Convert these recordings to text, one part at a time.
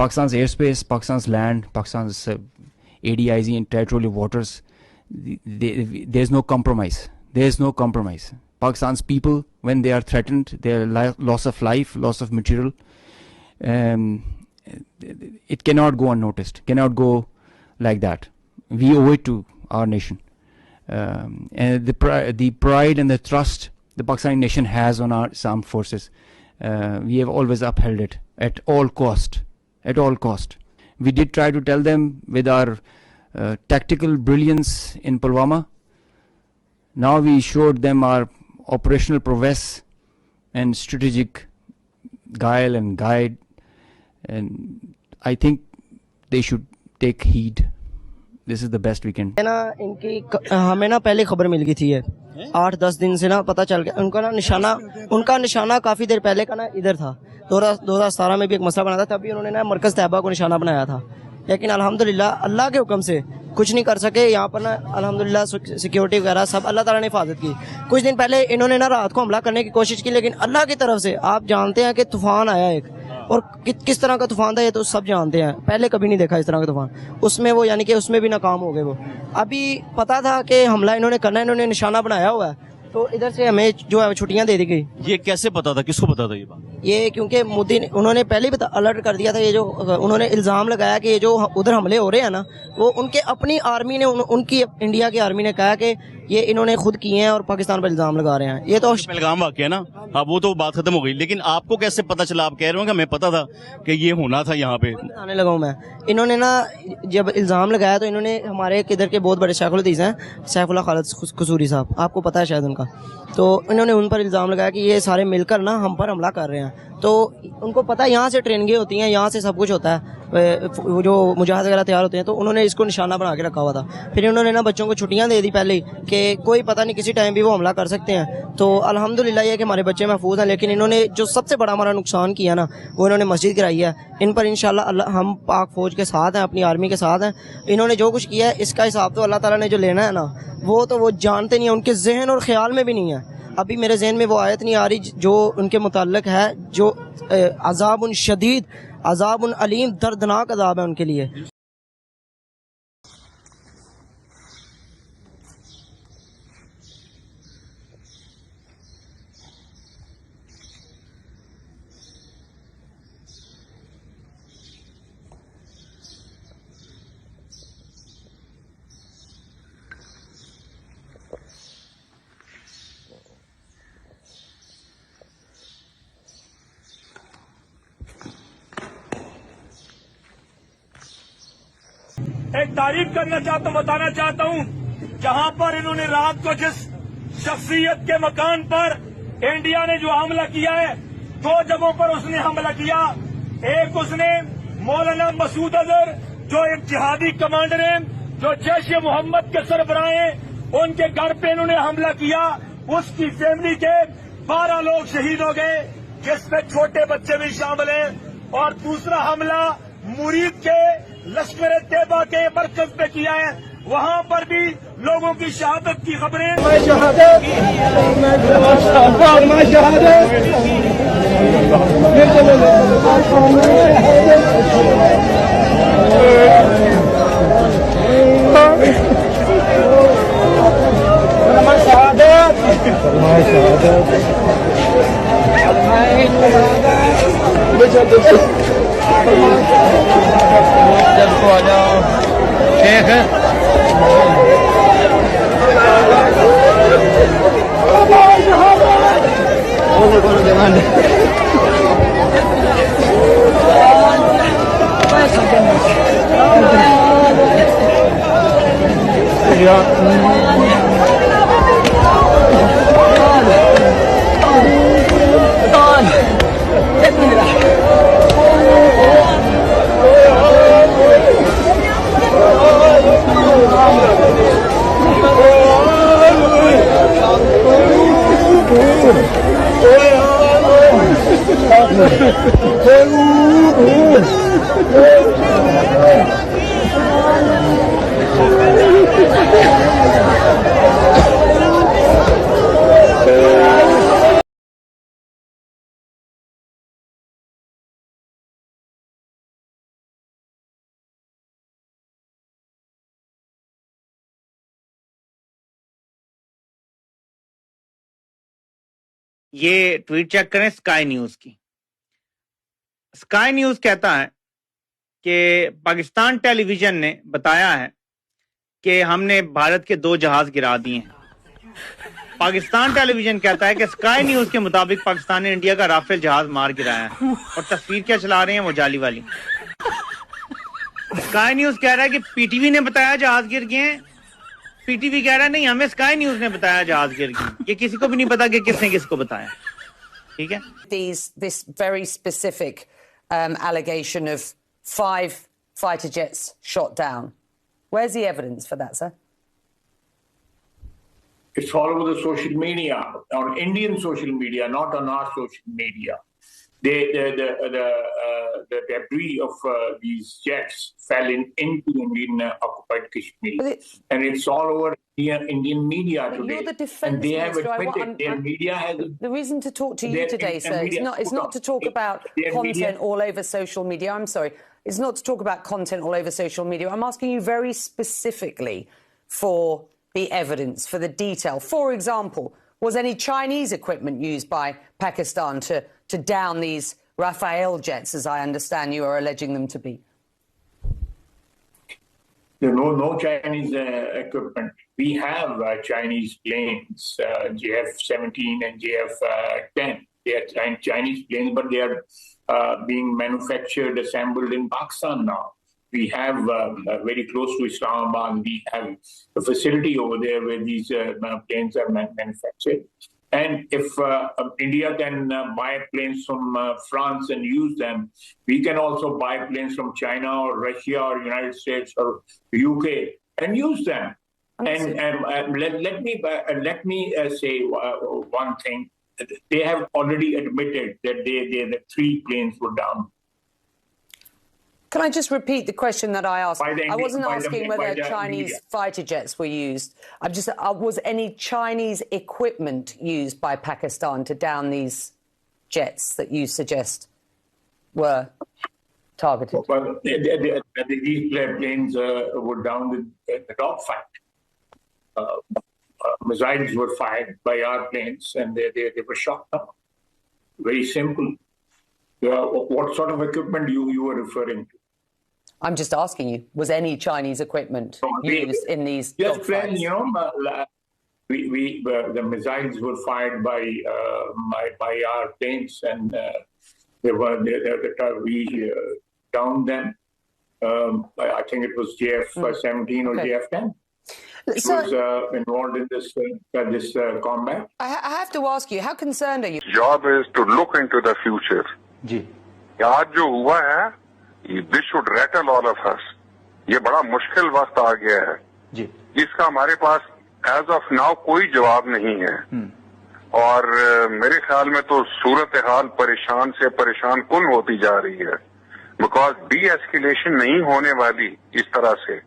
Pakistan's airspace, Pakistan's land, Pakistan's ADIZ and territorial waters, there's no compromise. There's no compromise. Pakistan's people, when they are threatened, their loss of life, loss of material, it cannot go unnoticed, cannot go like that. We owe it to our nation. And the pride and the trust the Pakistani nation has on our armed forces, we have always upheld it at all cost. At all cost. We did try to tell them with our tactical brilliance in Pulwama. Now we showed them our operational prowess and strategic guile and guide, and I think they should take heed. This is the best we can. ना इनकी हमें ना पहले खबर मिल गई थी ये 8-10 दिन से ना पता चल गया उनका निशाना काफ़ी देर पहले का ना इधर था। 2017 में भी एक मसला बना था, तभी उन्होंने ना मरकज़ तैयबा को निशाना बनाया था, लेकिन अल्हम्दुलिल्लाह अल्लाह के हुक्म से कुछ नहीं कर सके। यहाँ पर ना अल्हम्दुलिल्लाह सिक्योरिटी वगैरह सब अल्लाह ताला ने हिफाजत की। कुछ दिन पहले इन्होंने ना रात को हमला करने की कोशिश की, लेकिन अल्लाह की तरफ से आप जानते हैं कि तूफ़ान आया एक, और किस तरह का तूफ़ान था ये तो सब जानते हैं, पहले कभी नहीं देखा इस तरह का तूफ़ान। उसमें वो यानी कि उसमें भी नाकाम हो गए वो। अभी पता था कि हमला इन्होंने करना है, इन्होंने निशाना बनाया हुआ है, तो इधर से हमें जो है छुट्टियां दे दी गई। ये कैसे पता था, किसको पता था ये बात? ये क्योंकि मोदी उन्होंने पहले ही अलर्ट कर दिया था। ये जो उन्होंने इल्ज़ाम लगाया कि ये जो उधर हमले हो रहे हैं ना, वो उनके अपनी आर्मी ने उनकी इंडिया की आर्मी ने कहा कि ये इन्होंने खुद किए हैं और पाकिस्तान पर इल्ज़ाम लगा रहे हैं। ये तो पहलगाम वाक़या ना, अब वो तो बात खत्म हो गई, लेकिन आपको कैसे पता चला? आप कह रहे हो कि हमें पता था कि ये होना था यहाँ पे। आने लगा हूँ मैं। इन्होंने ना जब इल्ज़ाम लगाया तो इन्होंने हमारे किधर के बहुत बड़े शेखुल हदीस हैं, सैफुल्लाह खालिद कसूरी साहब, आपको पता है शायद उनका, तो इन्होंने उन पर इल्ज़ाम लगाया कि ये सारे मिलकर ना हम पर हमला कर रहे हैं। तो उनको पता है यहाँ से ट्रेनिंगें होती हैं, यहाँ से सब कुछ होता है, वो जो मुजाहिद वगैरह तैयार होते हैं, तो उन्होंने इसको निशाना बना के रखा हुआ था। फिर उन्होंने ना बच्चों को छुट्टियां दे दी पहले ही कि कोई पता नहीं किसी टाइम भी वो हमला कर सकते हैं। तो अल्हम्दुलिल्लाह ये कि हमारे बच्चे महफूज हैं, लेकिन इन्होंने जो सबसे बड़ा हमारा नुकसान किया ना, वो इन्होंने मस्जिद गिराई है। इन पर इंशाल्लाह हम पाक फौज के साथ हैं, अपनी आर्मी के साथ हैं। इन्होंने जो कुछ किया है इसका हिसाब तो अल्लाह ताला ने जो लेना है ना, वो तो वो जानते नहीं है, उनके जहन और ख्याल में भी नहीं है। अभी मेरे जहन में वो आयत नहीं आ रही जो उनके मुताल्लिक है, जो अज़ाबुन शदीद, अज़ाबुन अलीम, दर्दनाक अज़ाब है उनके लिए। एक तारीफ करना चाहता हूं, बताना चाहता हूं, जहां पर इन्होंने रात को जिस शख्सियत के मकान पर इंडिया ने जो हमला किया है, 2 जगहों पर उसने हमला किया। एक उसने मौलाना मसूद अजहर जो एक जिहादी कमांडर हैं, जो जैश ए मोहम्मद के सरबराह हैं, उनके घर पे इन्होंने हमला किया। उसकी फैमिली के 12 लोग शहीद हो गए, जिसमें छोटे बच्चे भी शामिल हैं। और दूसरा हमला मुरीद के लश्कर तैयबा के मरकज पे किया है, वहां पर भी लोगों की शहादत की खबरें। ये ट्वीट चेक करें स्काई न्यूज की। स्काई न्यूज कहता है कि पाकिस्तान टेलीविजन ने बताया है कि हमने भारत के 2 जहाज गिरा दिए हैं। पाकिस्तान टेलीविजन कहता है कि स्काई न्यूज के मुताबिक पाकिस्तान ने इंडिया का राफेल जहाज मार गिराया है, और तस्वीर क्या चला रहे हैं वो जाली वाली। स्काई न्यूज कह रहा है कि पीटीवी ने बताया जहाज गिर गए हैं, पीटीवी कह रहा है नहीं हमें स्काई न्यूज ने बताया जहाज गिर गए। ये किसी को भी नहीं पता कि किसने किसको बताया। ठीक है, this very specific allegation of 5 fighter jets shot down. Where's the evidence for that, sir? It's all over the social media, on Indian social media, not on our social media. The debris of these jets fell into Indian occupied Kashmir, and it's all over Indian media today. You're the defense and they have minister. admitted their media has. The reason to talk to you today, sir, is not to talk about content all over social media. I'm sorry. It's not to talk about content all over social media. I'm asking you very specifically for the evidence, for the detail. For example, was any Chinese equipment used by Pakistan to down these Rafael jets, as I understand you are alleging them to be? There are no Chinese equipment. We have Chinese planes, JF-17 and JF-10. They are Chinese planes, but they are being manufactured, assembled in Pakistan now. We have very close to Islamabad, we have a facility over there where these planes are manufactured. And if India can buy planes from France and use them, we can also buy planes from China or Russia or United States or UK and use them. And let me say one thing. They have already admitted that the 3 planes were down. Can I just repeat the question that I asked? I wasn't asking whether Chinese media. fighter jets were used. I'm just, was any Chinese equipment used by Pakistan to down these jets that you suggest were targeted? Well, these planes were down with the dogfight. Missiles were fired by our planes and they were shot down. Very simple. What sort of equipment you were referring to? I'm just asking you, was any Chinese equipment used in these Yes, dogfights? friend, the missiles were fired by our planes, and we downed them. I think it was JF-17 or JF-10. It was involved in this combat. I have to ask you, how concerned are you? Job is to look into the future. जी आज जो हुआ है, this should rattle all of us. ये बड़ा मुश्किल वक्त आ गया है जी इसका हमारे पास एज ऑफ नाउ कोई जवाब नहीं है। और मेरे ख्याल में तो सूरत हाल परेशान से परेशान कुन होती जा रही है, बिकॉज डी एस्केलेशन नहीं होने वाली इस तरह से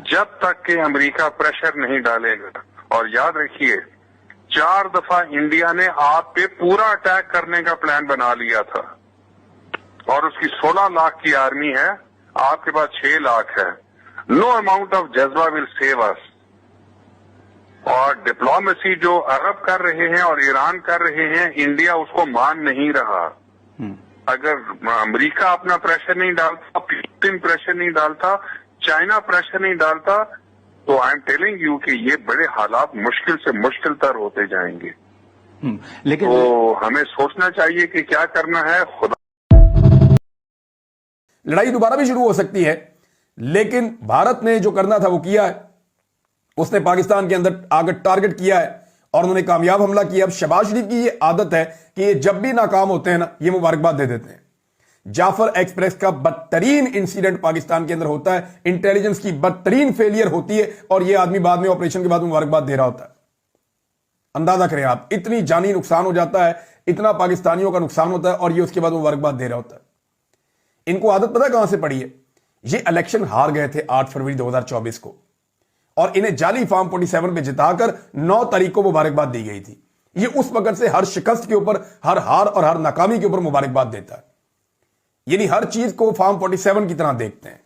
जब तक कि अमेरिका प्रेशर नहीं डालेगा। और याद रखिए 4 दफा इंडिया ने आप पे पूरा अटैक करने का प्लान बना लिया था, और उसकी 16 लाख की आर्मी है, आपके पास 6 लाख है। नो अमाउंट ऑफ जज्बा विल सेव अस। और डिप्लोमेसी जो अरब कर रहे हैं और ईरान कर रहे हैं, इंडिया उसको मान नहीं रहा। अगर अमेरिका अपना प्रेशर नहीं डालता, पुतिन प्रेशर नहीं डालता, चाइना प्रेशर नहीं डालता, तो आई एम टेलिंग यू कि ये बड़े हालात मुश्किल से मुश्किल तर होते जाएंगे। लेकिन तो हमें सोचना चाहिए कि क्या करना है। खुदा लड़ाई दोबारा भी शुरू हो सकती है, लेकिन भारत ने जो करना था वो किया है। उसने पाकिस्तान के अंदर आकर टारगेट किया है और उन्होंने कामयाब हमला किया। अब शहबाज शरीफ की ये आदत है कि ये जब भी नाकाम होते हैं ना, ये मुबारकबाद दे देते हैं। जाफर एक्सप्रेस का बदतरीन इंसिडेंट पाकिस्तान के अंदर होता है, इंटेलिजेंस की बदतरीन फेलियर होती है, और ये आदमी बाद में ऑपरेशन के बाद मुबारकबाद दे रहा होता है। अंदाजा करें आप, इतनी जानी नुकसान हो जाता है, इतना पाकिस्तानियों का नुकसान होता है, और ये उसके बाद मुबारकबाद दे रहा होता है। इनको आदत पता कहां से पड़ी है? ये इलेक्शन हार गए थे 8 फरवरी 2024 को, और इन्हें जाली फॉर्म 47 पे जिताकर 9 तारीख को मुबारकबाद दी गई थी। ये उस वक्त से हर शिकस्त के ऊपर, हर हार और हर नाकामी के ऊपर मुबारकबाद देता है। यानी हर चीज को फॉर्म 47 की तरह देखते हैं,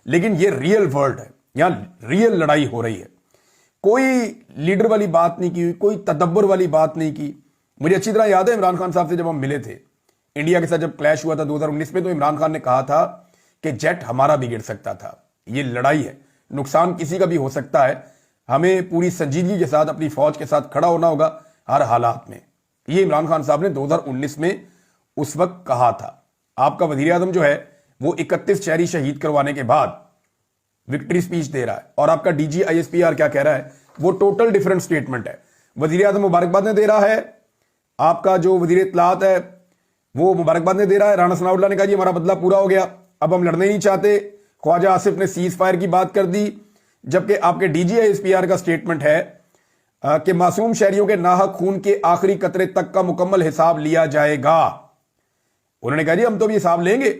लेकिन ये रियल वर्ल्ड है, यहां रियल लड़ाई हो रही है। कोई लीडर वाली बात नहीं की, कोई तदब्बर वाली बात नहीं की। मुझे अच्छी तरह याद है इमरान खान साहब से जब हम मिले थे, इंडिया के साथ जब क्लैश हुआ था 2019 में, तो इमरान खान ने कहा था कि जेट हमारा भी गिर सकता था। ये लड़ाई है, नुकसान किसी का भी हो सकता है, हमें पूरी संजीदगी के साथ अपनी फौज के साथ खड़ा होना होगा हर हालात में। ये इमरान खान साहब ने 2019 में उस वक्त कहा था। आपका वजीर आजम जो है वो 31 शहरी शहीद करवाने के बाद विक्ट्री स्पीच दे रहा है, और आपका डीजी ISPR क्या कह रहा है, वो टोटल डिफरेंट स्टेटमेंट है। वजीर आजम मुबारकबाद दे रहा है, आपका जो वजीर इत्तलात है वो मुबारकबाद दे रहा है। राणा सनाउल्लाह ने कहा जी हमारा बदला पूरा हो गया, अब हम लड़ने नहीं चाहते। ख्वाजा आसिफ ने सीज फायर की बात कर दी, जबकि आपके डीजी ISPR का स्टेटमेंट है कि मासूम शहरियों के नाहक खून के आखिरी कतरे तक का मुकम्मल हिसाब लिया जाएगा। उन्होंने कहा जी हम तो अभी हिसाब लेंगे,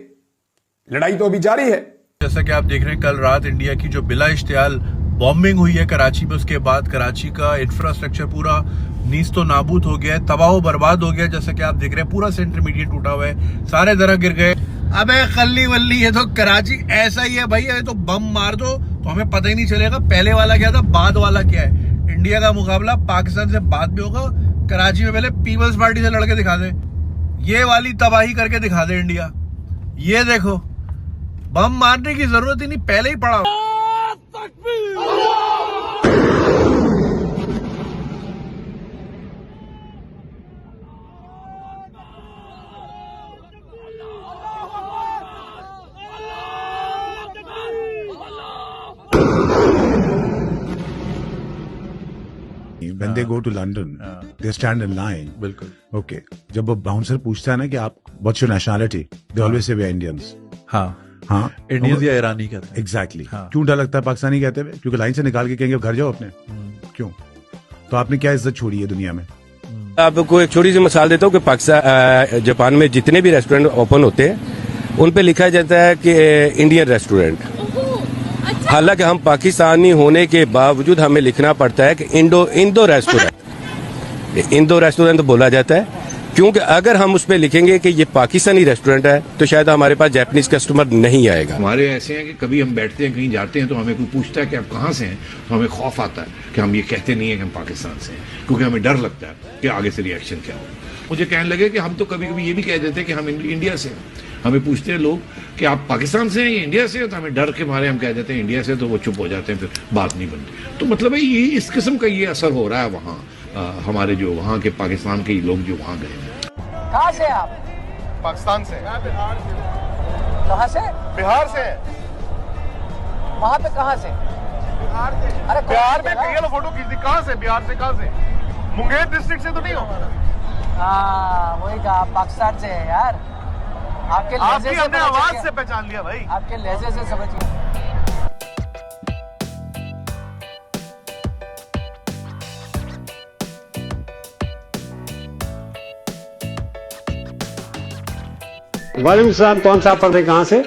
लड़ाई तो अभी जारी है। जैसा कि आप देख रहे हैं, कल रात इंडिया की जो बिला इश्तियाल बॉम्बिंग हुई है कराची में, उसके बाद कराची का इंफ्रास्ट्रक्चर पूरा नीस्तो नाबूद हो गया है, तबाह बर्बाद हो गया। जैसा कि आप देख रहे हैं पूरा सेंटर मीडियन टूटा हुआ है, सारे दरख्त गिर गए। अबे खल्ली वल्ली, ये तो कराची ऐसा ही है भाई, ये तो बम मार दो तो हमें पता ही नहीं चलेगा पहले वाला क्या था बाद वाला क्या है। इंडिया का मुकाबला पाकिस्तान से बाद में होगा, कराची में पहले पीपल्स पार्टी से लड़के दिखा दे, ये वाली तबाही करके दिखा दे इंडिया। ये देखो बम मारने की जरूरत ही नहीं, पहले ही पड़ा। When they go to London, they stand in line. बिल्कुल। Okay. जब वो बाउंसर पूछता है ना कि आप what's your nationality, they always say we are Indians. हाँ इंडियंस या ईरानी कहते हैं। Exactly. क्यों डर लगता है पाकिस्तानी कहते हुए? क्योंकि लाइन से निकाल के कहेंगे घर जाओ अपने। क्यों? तो आपने क्या इज्जत छोड़ी है दुनिया में? आपको एक छोटी सी मिसाल देता हूँ कि पाकिस्तान जापान में जितने भी रेस्टोरेंट ओपन होते हैं उन पे लिखा जाता है कि इंडियन रेस्टोरेंट। हालांकि हम पाकिस्तानी होने के बावजूद हमें लिखना पड़ता है कि इंडो रेस्टोरेंट। इंडो रेस्टोरेंट बोला जाता है क्योंकि अगर हम उस पर लिखेंगे कि ये पाकिस्तानी रेस्टोरेंट है तो शायद हमारे पास जापानीज कस्टमर नहीं आएगा। हमारे ऐसे हैं कि कभी हम बैठते हैं कहीं जाते हैं तो हमें कोई पूछता है कि आप कहाँ से हैं, तो हमें खौफ आता है कि हम ये कहते नहीं है कि हम पाकिस्तान से हैं, क्योंकि हमें डर लगता है कि आगे से रिएक्शन क्या हो। मुझे कहने लगे कि हम तो कभी कभी ये भी कह देते हैं कि हम इंडिया से हैं। हमें पूछते हैं लोग कि आप पाकिस्तान से हैं या इंडिया से हैं, तो हमें डर के मारे हम कह देते हैं इंडिया से, तो वो चुप हो जाते हैं, फिर बात नहीं बनती। तो मतलब है ये इस किस्म का ये असर हो रहा है वहाँ हमारे जो वहाँ के पाकिस्तान के लोग जो वहाँ गए हैं। कहाँ से आप? पाकिस्तान से। कहाँ से? बिहार से। वहाँ पे कहाँ से? बिहार से। अरे बिहार में कई लोग फोटो खींच दी। कहाँ से? बिहार से। कहाँ से? मुंगेर डिस्ट्रिक्ट से तो नहीं हो? हाँ वही कहा, पाकिस्तान से है यार। आपके लहजे से हमने आवाज से पहचान लिया भाई, आपके लहजे से समझ लिया। वालेकुम सलाम, कौन सा पढ़ रहे, कहाँ से?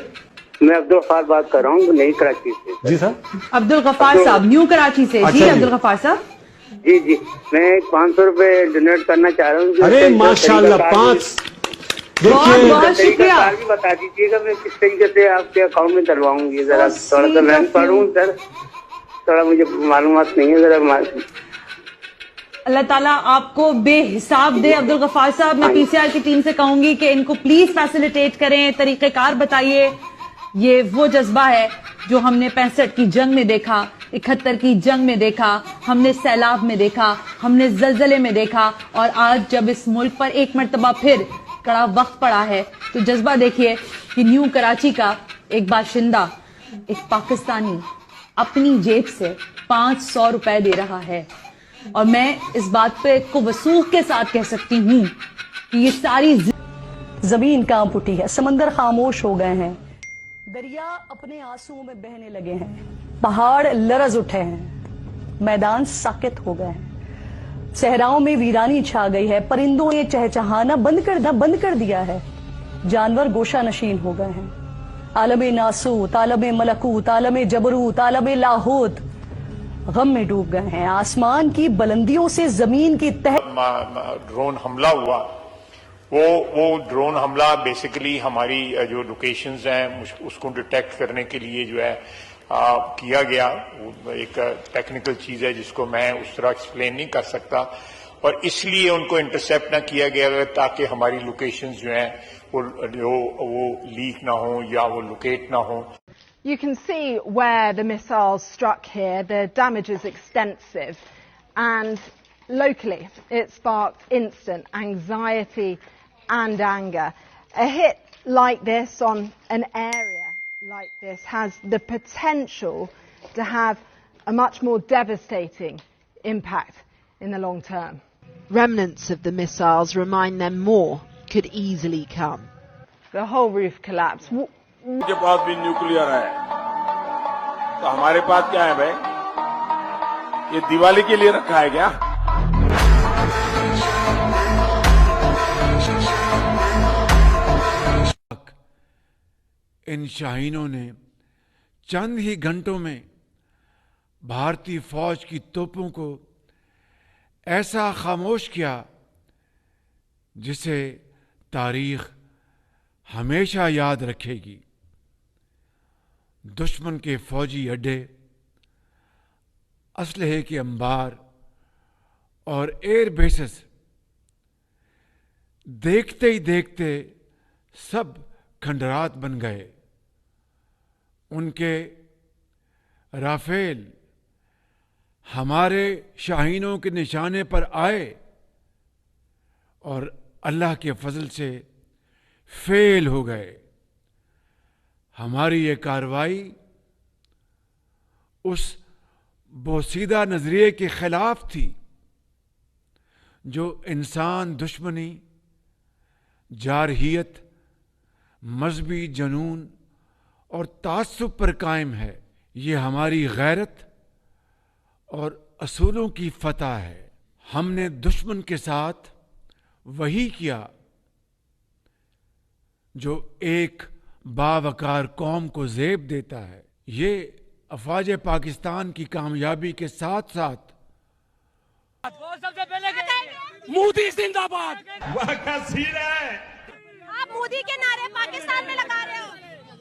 मैं अब्दुल गफ्फार बात कर रहा हूँ, नई कराची से। जी सर। अब्दुल गफ्फार साहब, न्यू कराची से। अच्छा जी अब्दुल गफ्फार साहब। जी जी, मैं 500 रुपए डोनेट करना चाह रहा हूँ। अरे माशाल्लाह, 5। बहुत शुक्रिया। भी बता दीजिएगा मैं किस तरीके से आपके अकाउंट में डलवाऊंगी, जरा थोड़ा सा मैं पढ़ूँ सर, थोड़ा मुझे मालूमात नहीं है जरा। अल्लाह ताला आपको बेहिसाब दे अब्दुल गफ्फार साहब। मैं पीसीआर की टीम से कहूंगी कि इनको प्लीज फैसिलिटेट करें, तरीकेकार बताइए। ये वो जज्बा है जो हमने 65 की जंग में देखा, 71 की जंग में देखा, हमने सैलाब में देखा, हमने जलजले में देखा, और आज जब इस मुल्क पर एक मर्तबा फिर कड़ा वक्त पड़ा है तो जज्बा देखिए कि न्यू कराची का एक बाशिंदा, एक पाकिस्तानी अपनी जेब से 500 रुपए दे रहा है। और मैं इस बात पे को वसूख के साथ कह सकती हूँ कि ये सारी जमीन कांप उठी है, समंदर खामोश हो गए हैं, दरिया अपने आंसुओं में बहने लगे हैं, पहाड़ लरज उठे हैं, मैदान साकित हो गए हैं, सहराओं में वीरानी छा गई है, परिंदों ने चहचहाना बंद कर दिया है, जानवर गोशा नशीन हो गए हैं। आलम नासूत, आलम मलकूत, आलम जबरूत, आलम लाहौत गम में डूब गए हैं। आसमान की बुलंदियों से जमीन की तह ड्रोन हमला हुआ, वो ड्रोन हमला बेसिकली हमारी जो लोकेशंस हैं उसको डिटेक्ट करने के लिए जो है किया गया। एक टेक्निकल चीज है जिसको मैं उस तरह एक्सप्लेन नहीं कर सकता। और इसलिए उनको इंटरसेप्ट ना किया गया ताकि हमारी लोकेशंस जो हैं वो लीक ना हो या वो लोकेट ना हो। You can see where the missiles struck here. The damage is extensive, and locally it sparked instant anxiety and anger. A hit like this on an area like this has the potential to have a much more devastating impact in the long term. Remnants of the missiles remind them more could easily come. The whole roof collapsed. के पास भी nuclear है, तो हमारे पास क्या है भाई? ये दिवाली के लिए रखा है क्या? इन शाहीनों ने चंद ही घंटों में भारतीय फौज की तोपों को ऐसा खामोश किया जिसे तारीख हमेशा याद रखेगी। दुश्मन के फौजी अड्डे, असलहे के अंबार और एयर बेसेस देखते ही देखते सब खंडरात बन गए। उनके राफेल हमारे शाहीनों के निशाने पर आए और अल्लाह के फजल से फेल हो गए। हमारी ये कार्रवाई उस बोसीदा नजरिए के खिलाफ थी जो इंसान दुश्मनी, जारहियत, मजहबी जनून और तासुब पर कायम है। ये हमारी गैरत और असूलों की फतह है। हमने दुश्मन के साथ वही किया जो एक बावकार कौम को ज़ेब देता है। ये अफवाज पाकिस्तान की कामयाबी के साथ साथ सबसे पहले मोदी जिंदाबाद। आप मोदी के नारे पाकिस्तान में लगा रहे हो।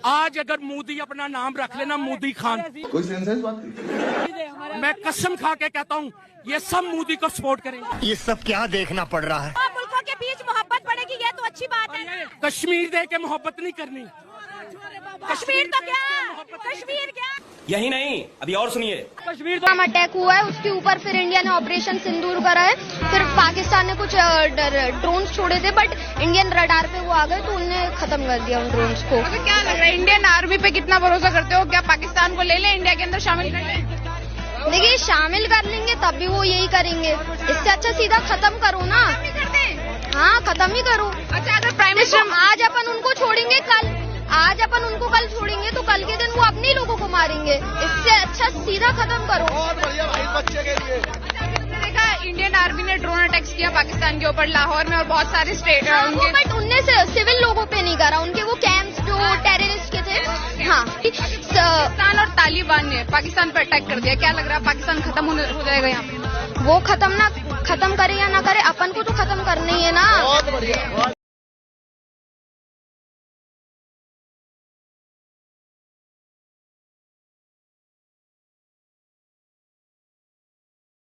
आज अगर मोदी अपना नाम रख लेना मोदी खान, कोई सेंस है इस बात की? मैं कसम खा के कहता हूँ ये सब मोदी को सपोर्ट करेंगे। ये सब क्या देखना पड़ रहा है? मुल्कों के बीच मोहब्बत बढ़ेगी, ये तो अच्छी बात है। कश्मीर दे के मोहब्बत नहीं करनी। कश्मीर तो क्या, कश्मीर क्या। यही नहीं, अभी और सुनिए। कश्मीर तो अटैक हुआ है, उसके ऊपर फिर इंडिया ने ऑपरेशन सिंदूर करा है। फिर पाकिस्तान ने कुछ ड्रोन्स छोड़े थे, बट इंडियन रडार पे वो आ गए तो उन्होंने खत्म कर दिया उन ड्रोन्स को। तो क्या लग रहा है, इंडियन आर्मी पे कितना भरोसा करते हो? क्या पाकिस्तान को ले लें, इंडिया के अंदर शामिल कर लें? देखिए, शामिल कर लेंगे तब भी वो यही करेंगे। इससे अच्छा सीधा खत्म करो ना। हाँ, खत्म ही करो। अच्छा, अगर प्राइम मिनिस्टर आज अपन उनको छोड़ेंगे, आज अपन उनको कल छोड़ेंगे तो कल के दिन वो अपने लोगों को मारेंगे। इससे अच्छा सीधा खत्म करो। बहुत बढ़िया भाई, बच्चे के लिए। देखा, इंडियन आर्मी ने ड्रोन अटैक्स किया पाकिस्तान के ऊपर, लाहौर में और बहुत सारे स्टेट उनके, बट उनने से सिविल लोगों पे नहीं करा, उनके वो कैंप्स जो टेररिस्ट के थे। हाँ, पाकिस्तान और तालिबान ने पाकिस्तान पर अटैक कर दिया। क्या लग रहा है, पाकिस्तान खत्म हो जाएगा यहाँ पे? वो खत्म करे या ना करे, अपन को तो खत्म करना ही है ना।